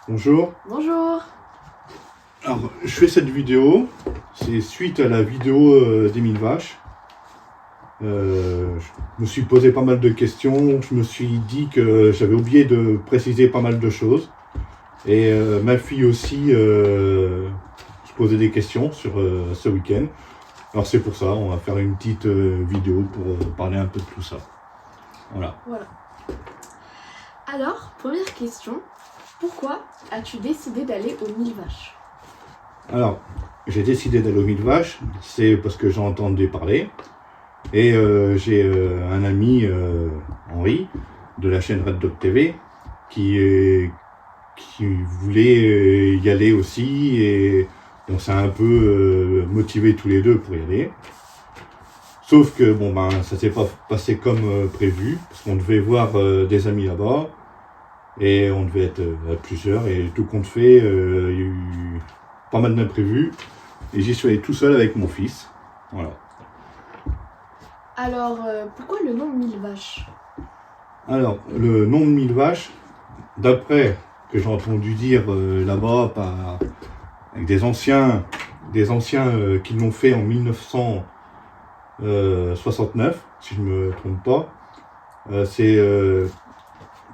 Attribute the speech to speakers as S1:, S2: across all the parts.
S1: Bonjour.
S2: Bonjour.
S1: Alors, je fais cette vidéo, c'est suite à la vidéo des 1000 vaches. Je me suis posé pas mal de questions, je me suis dit que j'avais oublié de préciser pas mal de choses. Et ma fille aussi se posait des questions sur ce week-end. Alors c'est pour ça, on va faire une petite vidéo pour parler un peu de tout ça. Voilà.
S2: Alors, première question, pourquoi as-tu décidé d'aller aux 1000 vaches?
S1: Alors, j'ai décidé d'aller aux 1000 vaches, c'est parce que j'en entendais parler. Et j'ai un ami, Henri, de la chaîne Red Dog TV, qui voulait y aller aussi. Et on s'est un peu motivés tous les deux pour y aller. Sauf que ça s'est pas passé comme prévu, parce qu'on devait voir des amis là-bas. Et on devait être à plusieurs. Et tout compte fait, il y a eu pas mal d'imprévus. Et j'y suis allé tout seul avec mon fils. Voilà.
S2: Alors, pourquoi le nom 1000 vaches?
S1: Alors, le nom de 1000 vaches, d'après que j'ai entendu dire là-bas avec des anciens qui l'ont fait en 1969, si je ne me trompe pas, c'est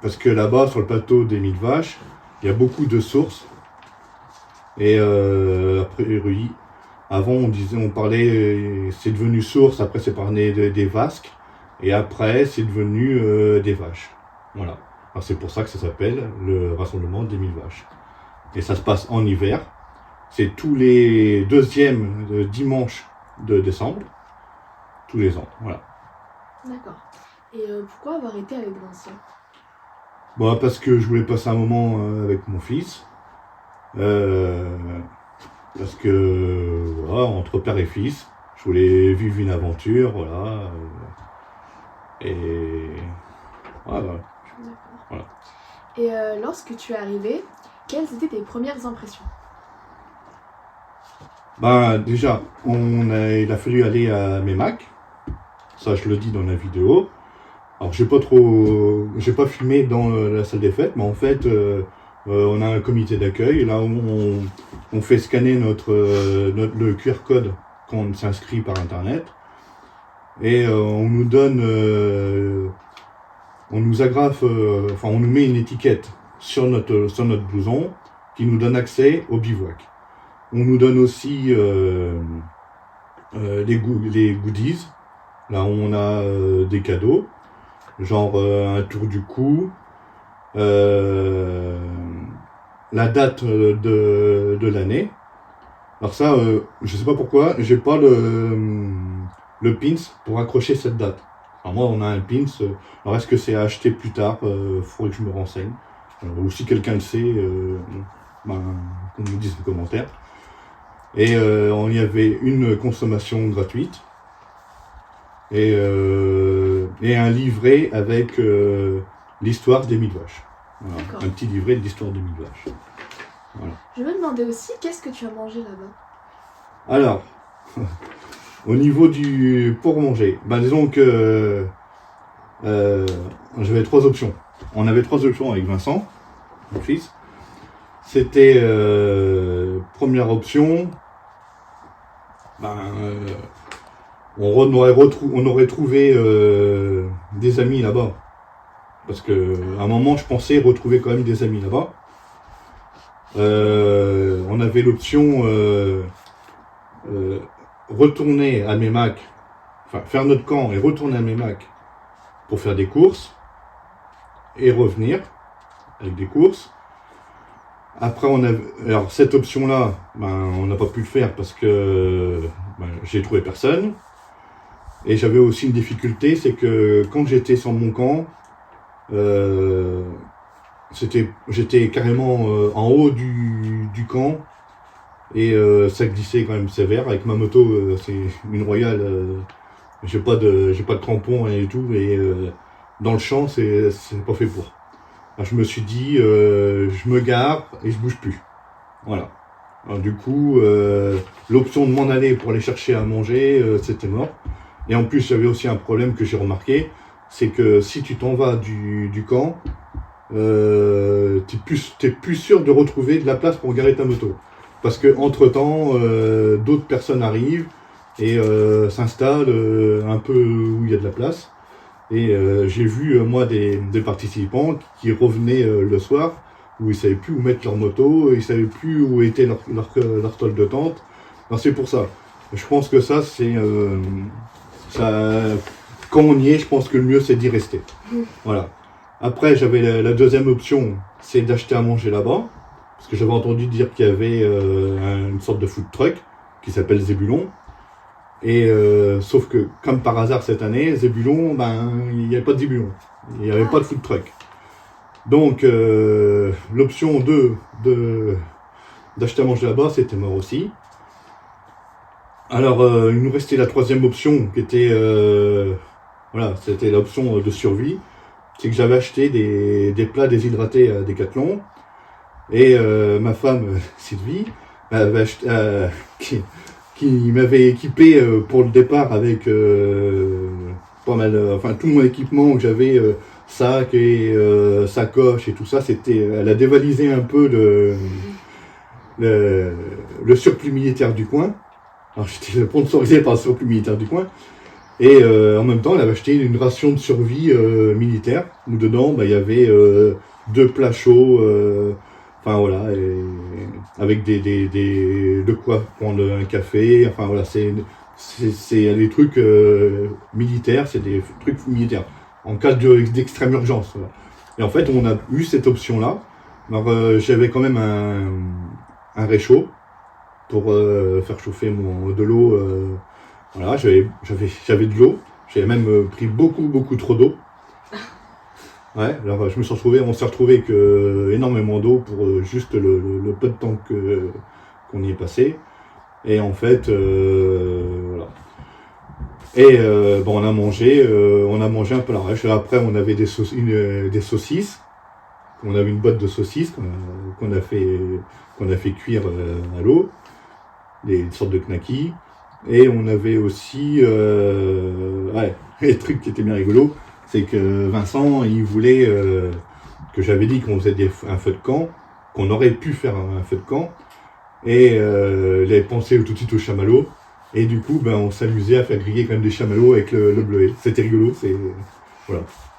S1: parce que là-bas, sur le plateau des 1000 vaches, il y a beaucoup de sources. Et après, avant, on parlait, c'est devenu source, après c'est parlé des vasques, et après c'est devenu des vaches. Voilà. Alors c'est pour ça que ça s'appelle le rassemblement des 1000 vaches. Et ça se passe en hiver. C'est tous les deuxièmes dimanches de décembre, tous les ans. Voilà.
S2: D'accord. Et pourquoi avoir été avec Vincent?
S1: Parce que je voulais passer un moment avec mon fils. Parce que, voilà, entre père et fils, je voulais vivre une aventure, voilà. Et voilà.
S2: D'accord. Et lorsque tu es arrivé, quelles étaient tes premières impressions?
S1: Déjà, il a fallu aller à Meymac. Ça, je le dis dans la vidéo. Alors, j'ai pas filmé dans la salle des fêtes, mais en fait, on a un comité d'accueil, là où on fait scanner le QR code quand on s'inscrit par internet. Et on nous donne, on nous agrafe, on nous met une étiquette sur notre blouson qui nous donne accès au bivouac. On nous donne aussi les goodies, là où on a des cadeaux, genre un tour du cou, la date de l'année. Alors ça, je sais pas pourquoi, j'ai pas le pins pour accrocher cette date. Alors moi, on a un pins. Alors est-ce que c'est à acheter plus tard? Faudrait que je me renseigne. Ou si quelqu'un le sait, qu'on me dise en commentaire. Et on y avait une consommation gratuite. Et un livret avec l'histoire des 1000 vaches. Voilà, un petit livret de l'histoire des 1000 vaches. Voilà.
S2: Je me demandais aussi, qu'est-ce que tu as mangé là-bas?
S1: Alors, au niveau pour manger, disons que j'avais trois options. On avait trois options avec Vincent, mon fils. C'était première option, on aurait trouvé des amis là-bas. Parce que à un moment, je pensais retrouver quand même des amis là-bas. On avait l'option retourner à Meymac, faire notre camp et retourner à Meymac pour faire des courses et revenir avec des courses. Après, alors cette option-là, on n'a pas pu le faire parce que j'ai trouvé personne. Et j'avais aussi une difficulté, c'est que quand j'étais sur mon camp, j'étais carrément en haut du camp et ça glissait quand même sévère. Avec ma moto, c'est une Royale, j'ai pas de crampons rien du tout, et dans le champ c'est pas fait pour. Alors, je me suis dit je me gare et je bouge plus. Voilà. Alors, du coup l'option de m'en aller pour aller chercher à manger, c'était mort. Et en plus, j'avais aussi un problème que j'ai remarqué, c'est que si tu t'en vas du camp, t'es plus sûr de retrouver de la place pour garer ta moto. Parce que entre temps, d'autres personnes arrivent et s'installent un peu où il y a de la place. Et j'ai vu moi des participants qui revenaient le soir où ils savaient plus où mettre leur moto, ils savaient plus où était leur tôle de tente. Alors, c'est pour ça. Je pense que ça, quand on y est, je pense que le mieux c'est d'y rester. Voilà. Après, j'avais la deuxième option, c'est d'acheter à manger là-bas. Parce que j'avais entendu dire qu'il y avait une sorte de food truck qui s'appelle Zébulon. Et sauf que, comme par hasard cette année, Zébulon, il n'y avait pas de Zébulon. Il n'y avait pas de food truck. Donc, l'option 2 d'acheter à manger là-bas, c'était mort aussi. Alors, il nous restait la troisième option qui était, c'était l'option de survie. C'est que j'avais acheté des plats déshydratés à Decathlon. Et ma femme, Sylvie, qui m'avait équipé pour le départ avec pas mal, tout mon équipement que j'avais, sac et sacoche et tout ça, elle a dévalisé un peu le surplus militaire du coin. Alors j'étais sponsorisé par le surplus militaire du coin. Et en même temps, elle avait acheté une ration de survie militaire, où dedans, il y avait 2 plats chauds, et avec de quoi prendre un café, c'est des trucs militaires, c'est des trucs militaires, en cas d'extrême urgence. Voilà. Et en fait, on a eu cette option-là. Alors, j'avais quand même un réchaud pour faire chauffer de l'eau. Voilà, j'avais de l'eau. J'avais même pris beaucoup trop d'eau. Ouais, alors on s'est retrouvé avec énormément d'eau pour juste le peu de temps qu'on y est passé. Et en fait, voilà. Et on a mangé un peu l'arrache. Après, on avait des saucisses. On avait une boîte de saucisses qu'on a fait cuire à l'eau, des sortes de knackis. Et on avait aussi les trucs qui étaient bien rigolos, c'est que Vincent, il voulait que j'avais dit qu'on faisait un feu de camp, qu'on aurait pu faire un feu de camp, et il avait pensé tout de suite au chamallow, et du coup on s'amusait à faire griller quand même des chamallows avec le bleuet. C'était rigolo,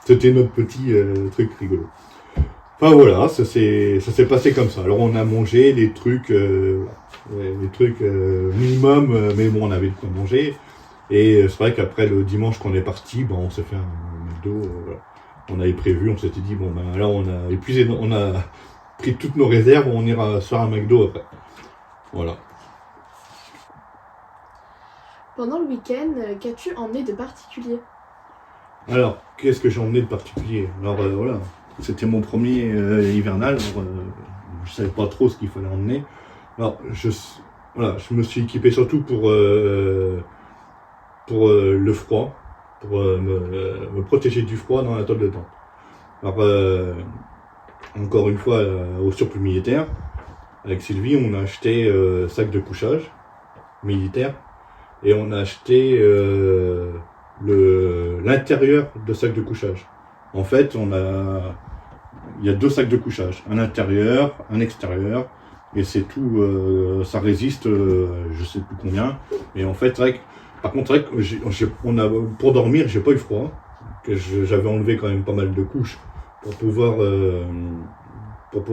S1: c'était notre petit truc rigolo. Enfin voilà, ça s'est passé comme ça. Alors on a mangé des trucs minimum, mais bon, on avait de quoi manger. Et c'est vrai qu'après le dimanche qu'on est parti, on s'est fait un McDo. On avait prévu, on s'était dit là on a épuisé, on a pris toutes nos réserves, on ira se faire un McDo après. Voilà.
S2: Pendant le week-end, qu'as-tu emmené de particulier?
S1: Alors, qu'est-ce que j'ai emmené de particulier? Alors voilà. C'était mon premier hivernal, je savais pas trop ce qu'il fallait emmener. Alors je me suis équipé surtout pour le froid, pour me protéger du froid dans la tôle de tente. Alors encore une fois au surplus militaire, avec Sylvie, on a acheté sac de couchage militaire et on a acheté l'intérieur de sac de couchage. En fait, il y a 2 sacs de couchage, un intérieur, un extérieur, et c'est tout, ça résiste, je sais plus combien. Et en fait, par contre, pour dormir, j'ai pas eu froid, que j'avais enlevé quand même pas mal de couches pour pouvoir, parce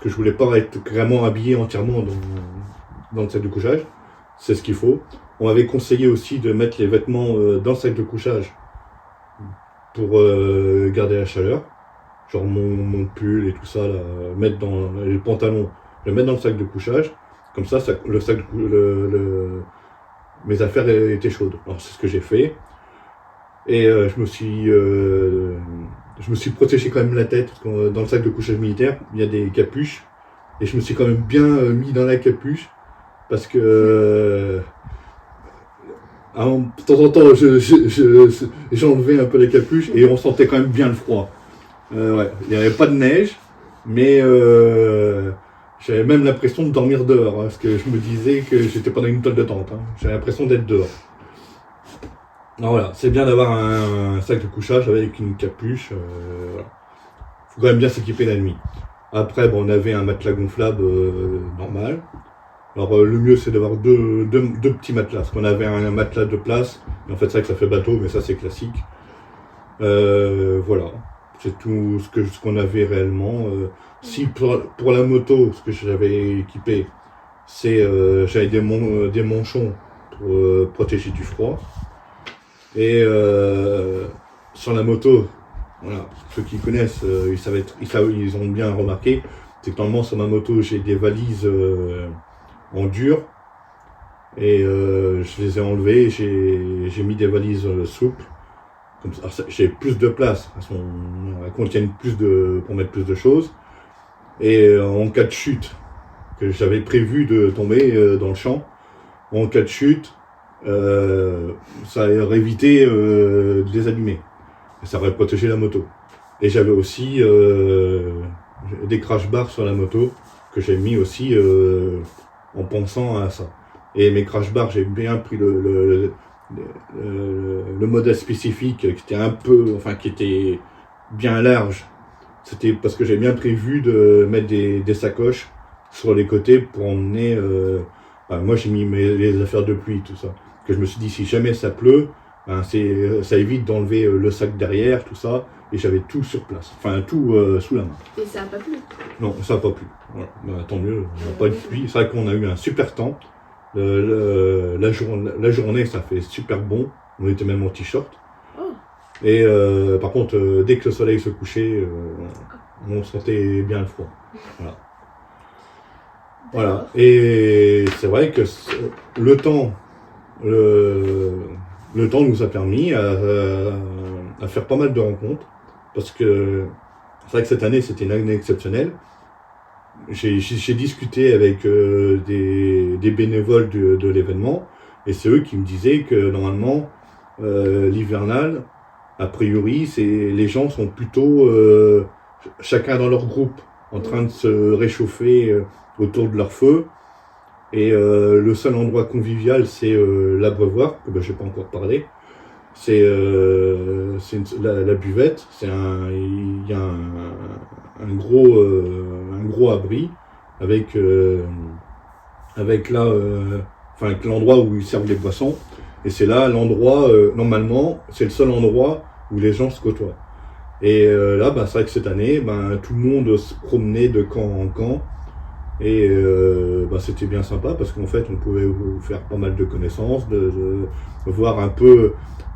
S1: que je voulais pas être vraiment habillé entièrement dans le sac de couchage, c'est ce qu'il faut. On m'avait conseillé aussi de mettre les vêtements dans le sac de couchage pour garder la chaleur, genre mon pull et tout ça, mettre dans les pantalons, le mettre dans le sac de couchage, comme ça le sac mes affaires étaient chaudes. Alors c'est ce que j'ai fait, et je me suis protégé quand même la tête, parce que dans le sac de couchage militaire, il y a des capuches, et je me suis quand même bien mis dans la capuche, parce que de temps en temps, j'enlevais un peu les capuches et on sentait quand même bien le froid. Il n'y avait pas de neige, mais j'avais même l'impression de dormir dehors, parce que je me disais que j'étais pas dans une tôle de tente. J'avais l'impression d'être dehors. Alors voilà, c'est bien d'avoir un sac de couchage avec une capuche. Voilà. Faut quand même bien s'équiper la nuit. Après, bon, on avait un matelas gonflable normal. Alors le mieux c'est d'avoir deux petits matelas. Parce qu'on avait un matelas de place. Mais en fait, c'est vrai que ça fait bateau, mais ça c'est classique. Voilà, c'est tout ce qu'on avait réellement. Si pour la moto, ce que j'avais équipé, c'est j'avais des manchons pour protéger du froid. Et sur la moto, voilà, ceux qui connaissent, ils ont bien remarqué, c'est que normalement sur ma moto j'ai des valises en dur et je les ai enlevées, j'ai mis des valises souples. Comme ça, j'ai plus de place, elles contiennent pour mettre plus de choses. Et en cas de chute, que j'avais prévu de tomber dans le champ, en cas de chute, ça aurait évité de les abîmer. Ça aurait protégé la moto. Et j'avais aussi des crash bars sur la moto que j'ai mis aussi en pensant à ça. Et mes crash bars, j'ai bien pris le modèle spécifique qui était qui était bien large. C'était parce que j'ai bien prévu de mettre des sacoches sur les côtés pour emmener. Moi, j'ai mis les affaires de pluie, tout ça. Que je me suis dit, si jamais ça pleut, ça évite d'enlever le sac derrière, tout ça. Et j'avais tout sur place, enfin tout sous la main.
S2: Et ça n'a pas plu?
S1: Non, ça n'a pas plu. Voilà. Tant mieux, on n'a pas eu de pluie. C'est vrai qu'on a eu un super temps. La journée, ça fait super bon. On était même en t-shirt.
S2: Oh.
S1: Et par contre, dès que le soleil se couchait, on sentait bien le froid. Voilà. Voilà. Et c'est vrai que le temps nous a permis à faire pas mal de rencontres. Parce que c'est vrai que cette année, c'était une année exceptionnelle. J'ai discuté avec des bénévoles de l'événement, et c'est eux qui me disaient que normalement, l'hivernal, a priori, les gens sont plutôt chacun dans leur groupe, en train de se réchauffer autour de leur feu. Et le seul endroit convivial, c'est l'abreuvoir, que je n'ai pas encore parlé. C'est la buvette. Il y a un gros abri avec l'endroit où ils servent les boissons. Et c'est là l'endroit, normalement, c'est le seul endroit où les gens se côtoient. Et là, c'est vrai que cette année, tout le monde se promenait de camp en camp. Et c'était bien sympa parce qu'en fait, on pouvait faire pas mal de connaissances, de voir un peu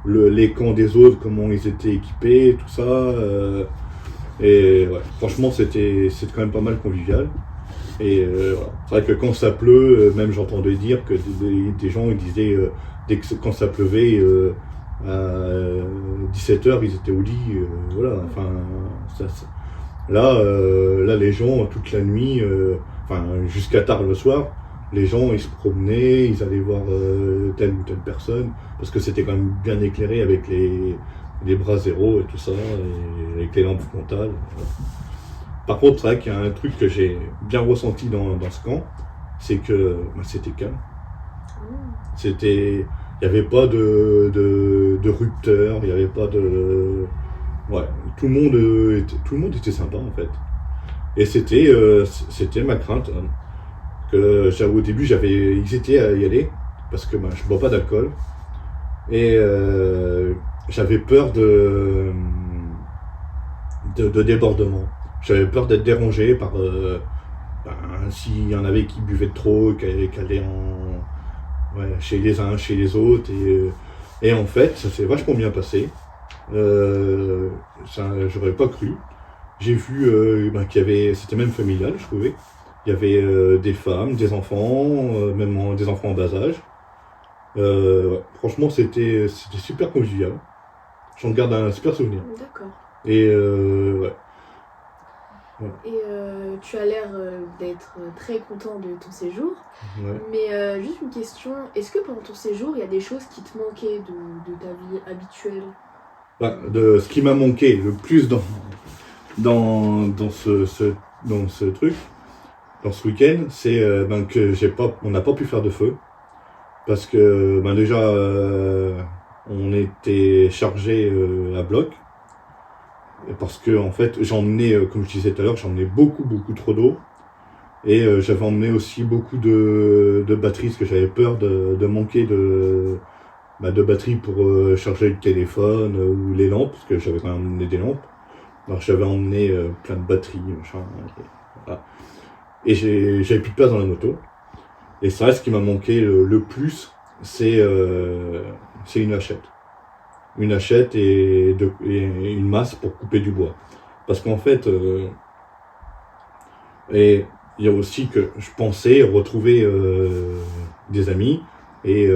S1: les camps des autres, comment ils étaient équipés, tout ça. Et ouais, franchement, c'était quand même pas mal convivial. Et voilà. C'est vrai que quand ça pleut, même j'entendais dire que des gens ils disaient quand ça pleuvait à 17h, ils étaient au lit. Voilà. Enfin, là, les gens toute la nuit, jusqu'à tard le soir, les gens ils se promenaient, ils allaient voir telle ou telle personne, parce que c'était quand même bien éclairé avec les bras zéro et tout ça, et avec les lampes frontales. Voilà. Par contre, c'est vrai qu'il y a un truc que j'ai bien ressenti dans ce camp, c'est que c'était calme. Il n'y avait pas de rupteurs, il n'y avait pas de... Ouais, tout le monde était sympa en fait. Et c'était ma crainte. Hein, que au début, j'ai hésité à y aller, parce que je bois pas d'alcool. Et j'avais peur de débordement. J'avais peur d'être dérangé par s'il y en avait qui buvaient trop, qui allaient chez les uns, chez les autres. Et en fait, ça s'est vachement bien passé. J'aurais pas cru. J'ai vu qu'il y avait, c'était même familial, je trouvais. Il y avait des femmes, des enfants, même des enfants en bas âge. Franchement, c'était super convivial. J'en garde un super souvenir.
S2: D'accord.
S1: Et ouais.
S2: Et tu as l'air d'être très content de ton séjour. Ouais. Mais juste une question, est-ce que pendant ton séjour, il y a des choses qui te manquaient de ta vie habituelle?
S1: Ce qui m'a manqué le plus dans ce truc, dans ce week-end, c'est que on n'a pas pu faire de feu. Parce que déjà, on était chargé à bloc. Parce que en fait, j'ai emmené, comme je disais tout à l'heure, j'ai emmené beaucoup trop d'eau. Et j'avais emmené aussi beaucoup de batteries, parce que j'avais peur de manquer de batterie pour charger le téléphone ou les lampes, parce que j'avais quand même emmené des lampes. Alors j'avais emmené plein de batteries, machin. Voilà. Et j'avais plus de place dans la moto. Et ça, ce qui m'a manqué le plus, c'est une hachette. Une hachette et une masse pour couper du bois. Parce qu'en fait, et il y a aussi que je pensais retrouver des amis et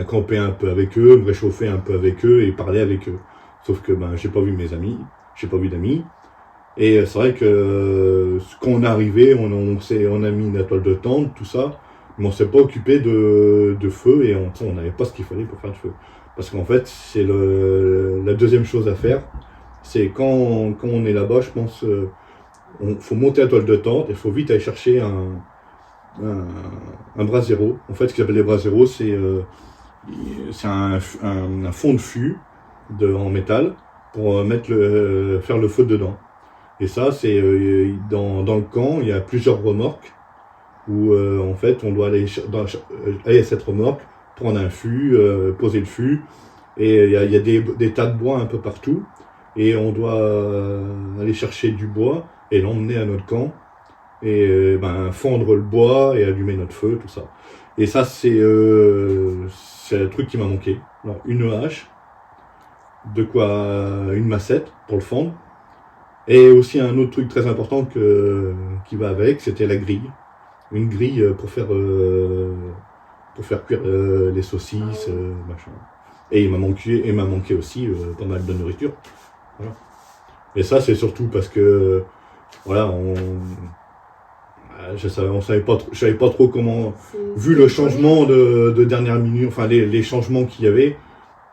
S1: camper un peu avec eux, me réchauffer un peu avec eux et parler avec eux. Sauf que j'ai pas vu mes amis, j'ai pas vu d'amis. Et c'est vrai que quand on est arrivé, on a mis une toile de tente, tout ça, mais on s'est pas occupé de feu et on n'avait pas ce qu'il fallait pour faire le feu. Parce qu'en fait, c'est la deuxième chose à faire. C'est quand on est là-bas, je pense, faut monter la toile de tente et il faut vite aller chercher un brasero. En fait, ce qu'ils appellent les braseros, c'est un fond de fût en métal pour faire le feu dedans. Et ça, c'est dans le camp, il y a plusieurs remorques où en fait on doit aller à cette remorque, prendre un fût, poser le fût, et il y a des tas de bois un peu partout, et on doit aller chercher du bois et l'emmener à notre camp, et fendre le bois et allumer notre feu, tout ça. Et ça, c'est le truc qui m'a manqué. Alors, une hache, une massette pour le fendre, et aussi un autre truc très important qui va avec, c'était la grille. Une grille pour faire cuire les saucisses, machin. Et il m'a manqué aussi pas mal de nourriture. Voilà. Et ça, c'est surtout parce que voilà, je savais pas trop comment, vu le changement de dernière minute, enfin les changements qu'il y avait,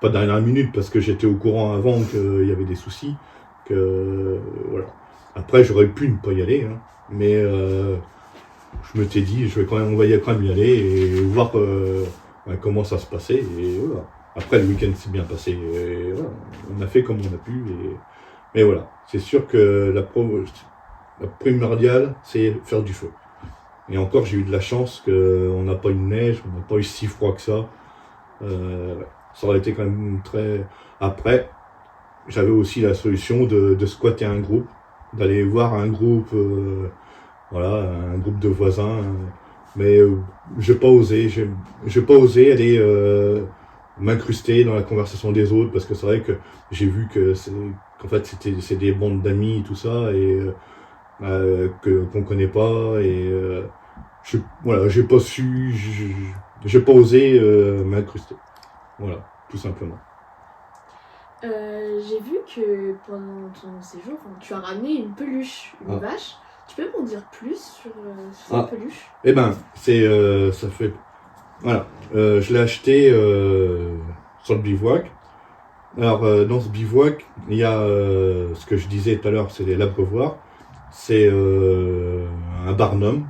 S1: pas de dernière minute parce que j'étais au courant avant qu'il y avait des soucis, voilà. Après, j'aurais pu ne pas y aller, hein, mais je m'étais dit, on va quand même y aller et voir comment ça se passait. Et voilà. Après, le week-end s'est bien passé. Et voilà. On a fait comme on a pu. Mais voilà, c'est sûr que la primordiale, c'est faire du feu. Et encore, j'ai eu de la chance qu'on n'a pas eu de neige, on n'a pas eu si froid que ça. Ça aurait été quand même très... Après, j'avais aussi la solution de squatter un groupe, d'aller voir un groupe, un groupe de voisins. Mais j'ai pas osé aller m'incruster dans la conversation des autres, parce que c'est vrai que j'ai vu qu'en fait c'est des bandes d'amis et tout ça, et qu'on connaît pas, et j'ai pas osé m'incruster. Voilà, tout simplement.
S2: J'ai vu que pendant ton séjour, tu as ramené une peluche, une vache. Tu peux m'en dire plus sur cette peluche?
S1: Eh ben, ça fait... Voilà, je l'ai acheté sur le bivouac. Alors, dans ce bivouac, il y a ce que je disais tout à l'heure, c'est les l'abreuvoir. C'est un barnum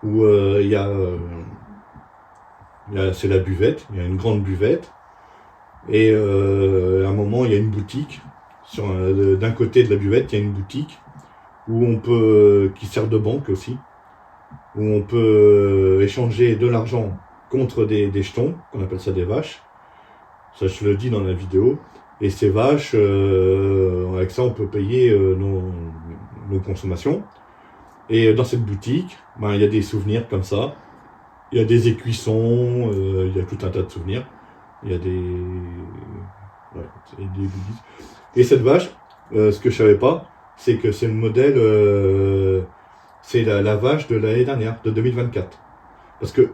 S1: où c'est la buvette, il y a une grande buvette. Et à un moment, il y a une boutique. D'un côté de la buvette, il y a une boutique qui sert de banque aussi, où on peut échanger de l'argent contre des jetons, qu'on appelle ça des vaches. Ça, je le dis dans la vidéo. Et ces vaches, avec ça, on peut payer nos consommations. Et dans cette boutique, il y a des souvenirs comme ça. Il y a des écuissons, il y a tout un tas de souvenirs. Il y a des goodies. Et cette vache, ce que je savais pas, c'est que c'est le modèle, c'est la vache de l'année dernière, de 2024. Parce que,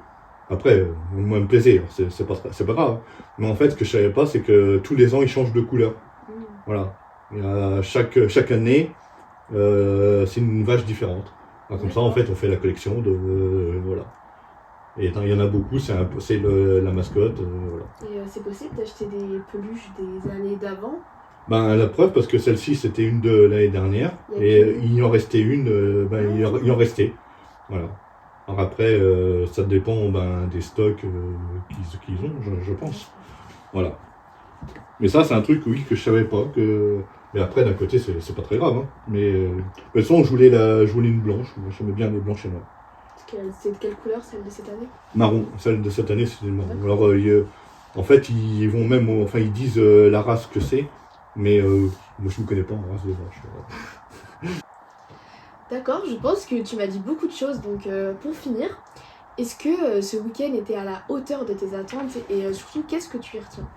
S1: après, moi, me plaisait, c'est pas grave. Mais en fait, ce que je savais pas, c'est que tous les ans, ils changent de couleur. Voilà. Il y a chaque année, c'est une vache différente. Alors, comme ça, en fait, on fait la collection voilà. Et il y en a beaucoup, c'est la mascotte. Voilà.
S2: Et c'est possible d'acheter des peluches des années d'avant?
S1: La preuve, parce que celle-ci, c'était une de l'année dernière, et il en restait une, il en restait. Voilà. Alors après, ça dépend des stocks qu'ils ont, je pense. Voilà. Mais ça, c'est un truc, oui, que je savais pas. Mais après, d'un côté, c'est pas très grave. Hein. Mais de toute façon, je voulais une blanche. Moi, j'aimais bien les blanches et noires.
S2: C'est de quelle couleur, celle de cette année?
S1: Marron. Celle de cette année, c'était le marron. Alors, en fait, ils vont même... Enfin, ils disent la race que c'est. Mais moi, je ne connais pas en race de vache.
S2: D'accord, je pense que tu m'as dit beaucoup de choses. Donc, pour finir, est-ce que ce week-end était à la hauteur de tes attentes? Et surtout, qu'est-ce que tu y retiens?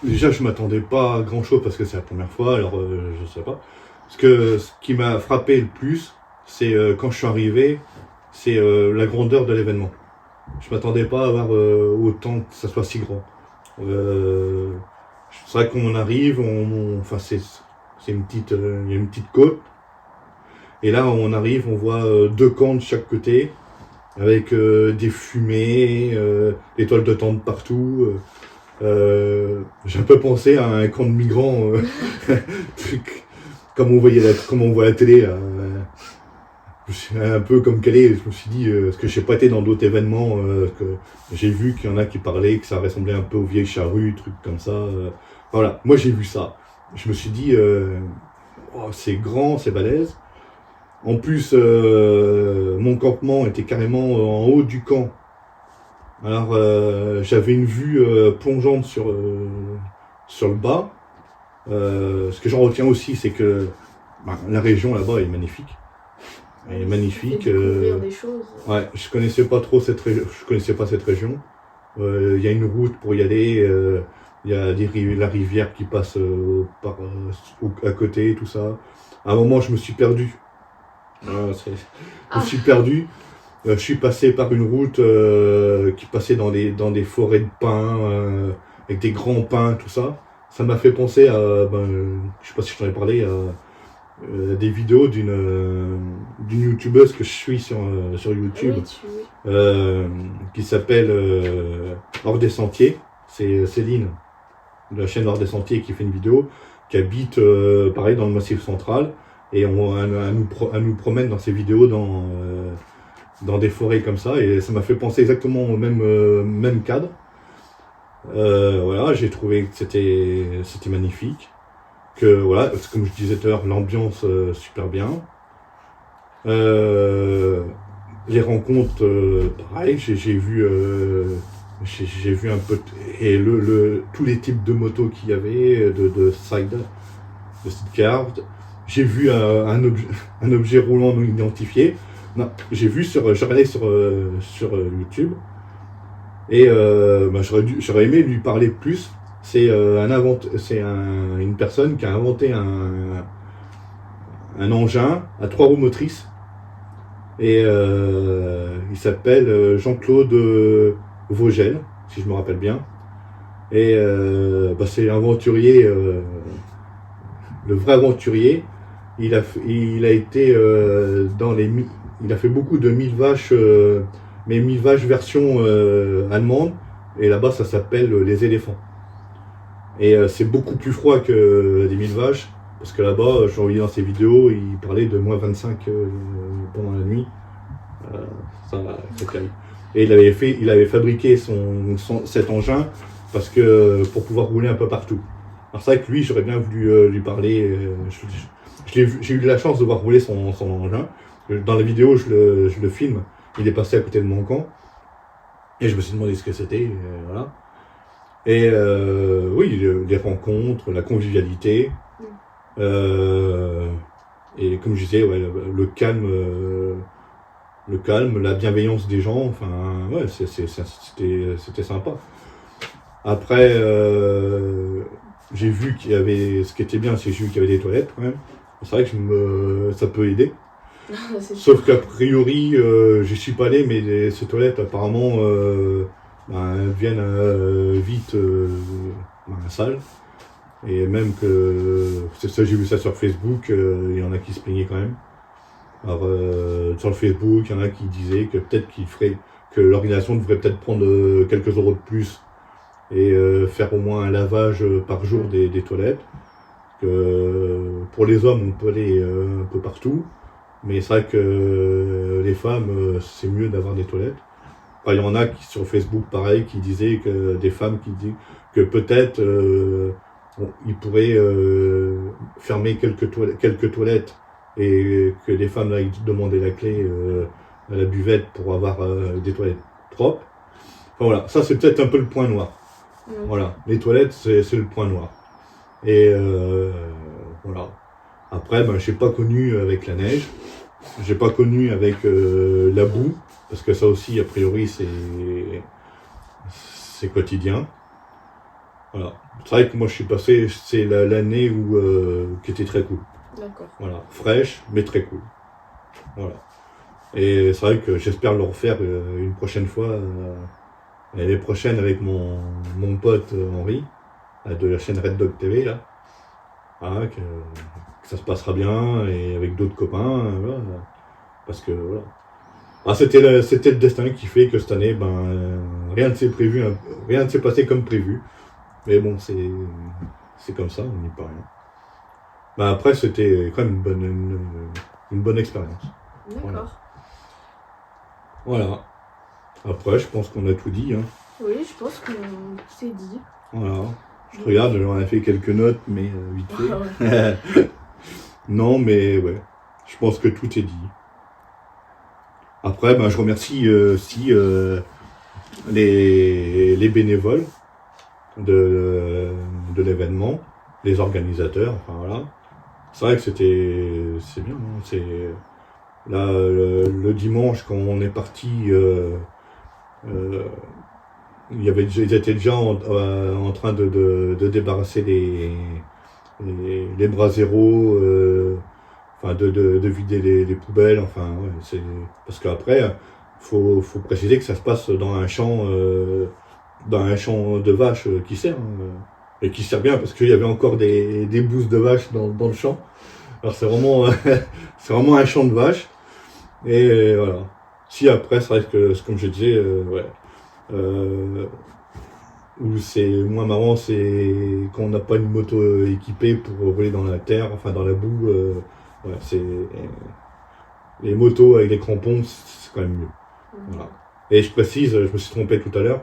S1: Déjà, je m'attendais pas à grand chose parce que c'est la première fois, alors je sais pas. Ce qui m'a frappé le plus, c'est quand je suis arrivé, c'est la grandeur de l'événement. Je m'attendais pas à avoir autant que ça soit si grand. C'est vrai qu'on arrive, enfin c'est une petite, il y a une petite côte. Et là, on arrive, on voit deux camps de chaque côté, avec des fumées, des toiles de tente partout. J'ai un peu pensé à un camp de migrants, comme on voit à la télé. Un peu comme Calais, je me suis dit, parce que je n'ai pas été dans d'autres événements, que j'ai vu qu'il y en a qui parlaient, que ça ressemblait un peu aux vieilles charrues, trucs comme ça. Voilà, moi j'ai vu ça. Je me suis dit, oh, c'est grand, c'est balèze. En plus, mon campement était carrément en haut du camp. Alors, j'avais une vue plongeante sur le bas. Ce que j'en retiens aussi, c'est que la région là-bas est magnifique. Elle est magnifique.
S2: Découvrir des choses.
S1: Ouais, je connaissais pas trop cette région. Il y a une route pour y aller. Il y a la rivière qui passe à côté, tout ça. À un moment, je me suis perdu. Je me suis perdu. Je suis passé par une route qui passait dans des forêts de pins, avec des grands pins, tout ça. Ça m'a fait penser à, je sais pas si je t'en ai parlé, à des vidéos d'une youtubeuse que je suis sur YouTube, qui s'appelle Hors des Sentiers. C'est Céline, de la chaîne Hors des Sentiers, qui fait une vidéo, qui habite pareil dans le Massif central, et elle nous promène dans ses vidéos dans des forêts comme ça, et ça m'a fait penser exactement au même cadre. Voilà, j'ai trouvé que c'était magnifique, que voilà, comme je disais tout à l'heure, l'ambiance super bien. Les rencontres, pareil, j'ai vu un peu, et tous les types de motos qu'il y avait, de sidecar. J'ai vu un objet roulant non identifié. Non, j'ai regardé sur YouTube, et j'aurais aimé lui parler plus. C'est une personne qui a inventé un engin à 3 roues motrices, et il s'appelle Jean-Claude Vogel, si je me rappelle bien. Et c'est l'aventurier, le vrai aventurier. Il a été il a fait beaucoup de 1000 vaches, mais 1000 vaches version allemande, et là-bas ça s'appelle les éléphants. Et c'est beaucoup plus froid que des 1000 vaches, parce que là-bas, j'ai envie dans ses vidéos, il parlait de moins 25 pendant la nuit. C'est terrible. Et il avait fabriqué cet engin pour pouvoir rouler un peu partout. Alors c'est vrai que lui, j'aurais bien voulu lui parler. J'ai eu de la chance de voir rouler son engin. Dans la vidéo, je le filme. Il est passé à côté de mon camp. Et je me suis demandé ce que c'était. Voilà. Et oui, les rencontres, la convivialité. Et comme je disais, ouais, le calme, la bienveillance des gens. Enfin, ouais, c'était sympa. Après, j'ai vu qu'il y avait, ce qui était bien, c'est que j'ai vu qu'il y avait des toilettes quand même. C'est vrai que ça peut aider. Sauf qu'a priori, j'y suis pas allé, mais ces toilettes apparemment viennent vite sales. Et même que, c'est ça, j'ai vu ça sur Facebook, il y en a qui se plaignaient quand même. Alors, sur le Facebook, il y en a qui disaient que peut-être que l'organisation devrait peut-être prendre quelques euros de plus et faire au moins un lavage par jour des toilettes. Pour les hommes, on peut aller un peu partout, mais c'est vrai que les femmes, c'est mieux d'avoir des toilettes. Enfin, il y en a qui sur Facebook, pareil, qui disaient que des femmes qui disent que peut-être ils pourraient fermer quelques toilettes et que les femmes là, ils demandaient la clé à la buvette pour avoir des toilettes propres. Enfin, voilà, ça c'est peut-être un peu le point noir. Voilà, les toilettes c'est le point noir. Et voilà. Après, ben, j'ai pas connu avec la neige, j'ai pas connu avec la boue, parce que ça aussi, a priori, c'est quotidien. Voilà. C'est vrai que moi, je suis passé, c'est l'année qui était très cool.
S2: D'accord.
S1: Voilà, fraîche, mais très cool. Voilà. Et c'est vrai que j'espère le refaire une prochaine fois, l'année prochaine avec mon pote Henri, de la chaîne Red Dog TV, là. Voilà, que ça se passera bien, et avec d'autres copains, voilà. Parce que, voilà. Ah, c'était le destin qui fait que cette année, ben, rien ne s'est prévu, rien ne s'est passé comme prévu. Mais bon, c'est comme ça, on n'y peut rien. Ben après, c'était quand même une bonne expérience.
S2: D'accord.
S1: Voilà. Après, je pense qu'on a tout dit. Hein.
S2: Oui, je pense qu'on s'est dit.
S1: Voilà. Je regarde, j'en ai fait quelques notes, mais vite fait. Non, mais ouais. Je pense que tout est dit. Après, ben, je remercie aussi les bénévoles de l'événement, les organisateurs, enfin voilà. C'est vrai que c'est bien. Hein, là, le dimanche, quand on est parti, ils étaient déjà en train de débarrasser les bras zéro, enfin de vider les poubelles, enfin ouais, parce qu'après faut préciser que ça se passe dans un champ de vaches qui sert et qui sert bien parce qu'il y avait encore des bousses de vaches dans le champ. Alors c'est vraiment c'est vraiment un champ de vaches et voilà. Si après c'est vrai que comme je disais ouais. Où c'est moins marrant, c'est quand on n'a pas une moto équipée pour rouler dans la terre, enfin dans la boue. Ouais, les motos avec les crampons, c'est quand même mieux. Voilà. Et je précise, je me suis trompé tout à l'heure.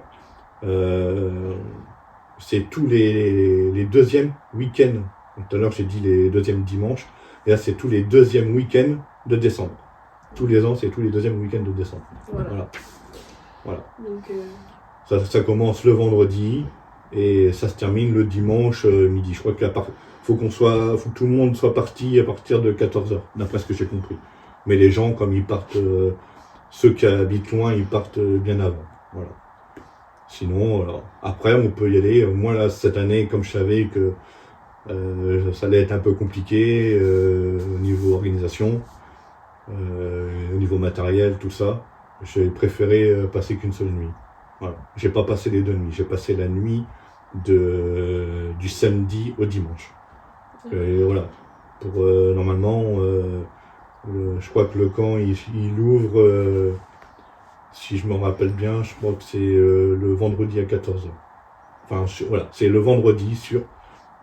S1: C'est tous les deuxièmes week-ends. Tout à l'heure j'ai dit les deuxièmes dimanches. Et là c'est tous les deuxièmes week-ends de décembre. Tous les ans c'est tous les deuxièmes week-ends de décembre. Voilà. Donc, ça commence le vendredi et ça se termine le dimanche midi. Je crois que faut que tout le monde soit parti à partir de 14h, d'après ce que j'ai compris. Mais les gens, comme ils partent, ceux qui habitent loin, ils partent bien avant. Voilà. Sinon, voilà. Après, on peut y aller. Moi, là, cette année, comme je savais que ça allait être un peu compliqué au niveau organisation, au niveau matériel, tout ça, j'ai préféré passer qu'une seule nuit. Voilà. J'ai pas passé les 2 nuits, j'ai passé la nuit du samedi au dimanche. Et voilà. Pour normalement, je crois que le camp il ouvre, si je me rappelle bien, je crois que c'est le vendredi à 14h. Enfin voilà, c'est le vendredi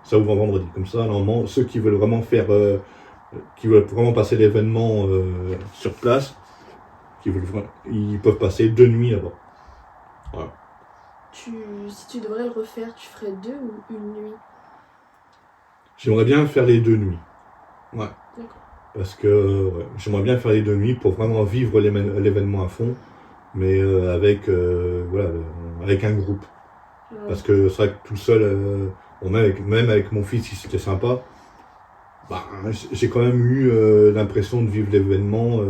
S1: ça ouvre en vendredi. Comme ça, normalement, ceux qui veulent vraiment qui veulent vraiment passer l'événement sur place, ils peuvent passer 2 nuits là-bas. Voilà.
S2: Si tu devrais le refaire, tu ferais 2 ou 1 nuit?
S1: J'aimerais bien faire les 2 nuits. Ouais.
S2: D'accord.
S1: Parce que ouais, j'aimerais bien faire les 2 nuits pour vraiment vivre l'événement à fond, mais avec un groupe. Ouais. Parce que c'est vrai que tout seul, même avec mon fils, si c'était sympa, bah, j'ai quand même eu l'impression de vivre l'événement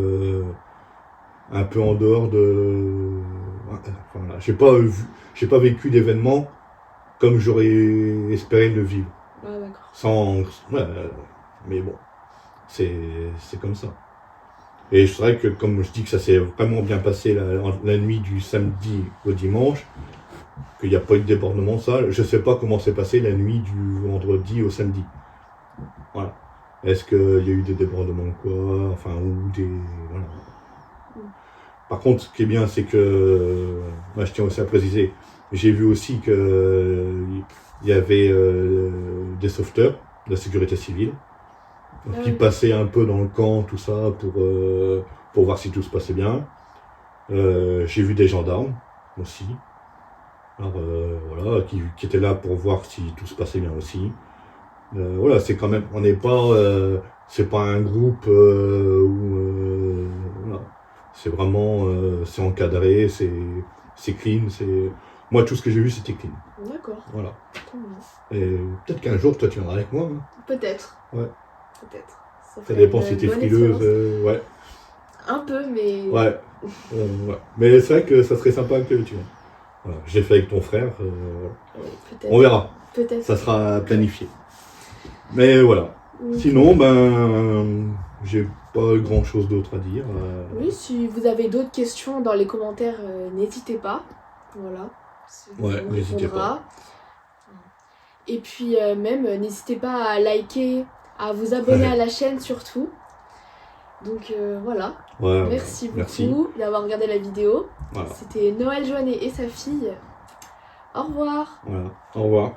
S1: un peu en dehors de. Enfin, voilà. J'ai pas vécu l'événement comme j'aurais espéré le vivre.
S2: Ah, d'accord.
S1: Mais bon, c'est comme ça. Et c'est vrai que comme je dis que ça s'est vraiment bien passé la nuit du samedi au dimanche, qu'il n'y a pas eu de débordement, ça, je sais pas comment s'est passé la nuit du vendredi au samedi. Voilà. Est-ce qu'il y a eu des débordements ou quoi, enfin, ou des. Voilà. Par contre, ce qui est bien, c'est que, moi, je tiens aussi à préciser, j'ai vu aussi que il y avait des sauveteurs de la sécurité civile qui passaient un peu dans le camp, tout ça, pour voir si tout se passait bien. J'ai vu des gendarmes aussi. Alors voilà, qui étaient là pour voir si tout se passait bien aussi. Voilà, c'est quand même, on n'est pas, c'est pas un groupe où, voilà, c'est vraiment, c'est encadré, c'est clean, moi tout ce que j'ai vu c'était clean.
S2: D'accord.
S1: Voilà. Et peut-être qu'un jour toi tu viendras avec moi. Hein.
S2: Peut-être.
S1: Ouais.
S2: Peut-être.
S1: Ça dépend si t'es frileuse, ouais.
S2: Un peu, mais.
S1: Ouais. Ouais. Mais c'est vrai que ça serait sympa que tu viennes. Voilà. J'ai fait avec ton frère.
S2: Peut-être.
S1: On verra.
S2: Peut-être.
S1: Ça sera planifié. Mais voilà. Sinon, j'ai pas grand chose d'autre à dire.
S2: Oui, si vous avez d'autres questions dans les commentaires, n'hésitez pas. Voilà.
S1: Ouais, n'hésitez pas.
S2: Et puis même, n'hésitez pas à liker, à vous abonner à la chaîne surtout. Donc voilà.
S1: Ouais,
S2: merci beaucoup d'avoir regardé la vidéo. Voilà. C'était Noël Joannet et sa fille. Au revoir.
S1: Voilà. Au revoir.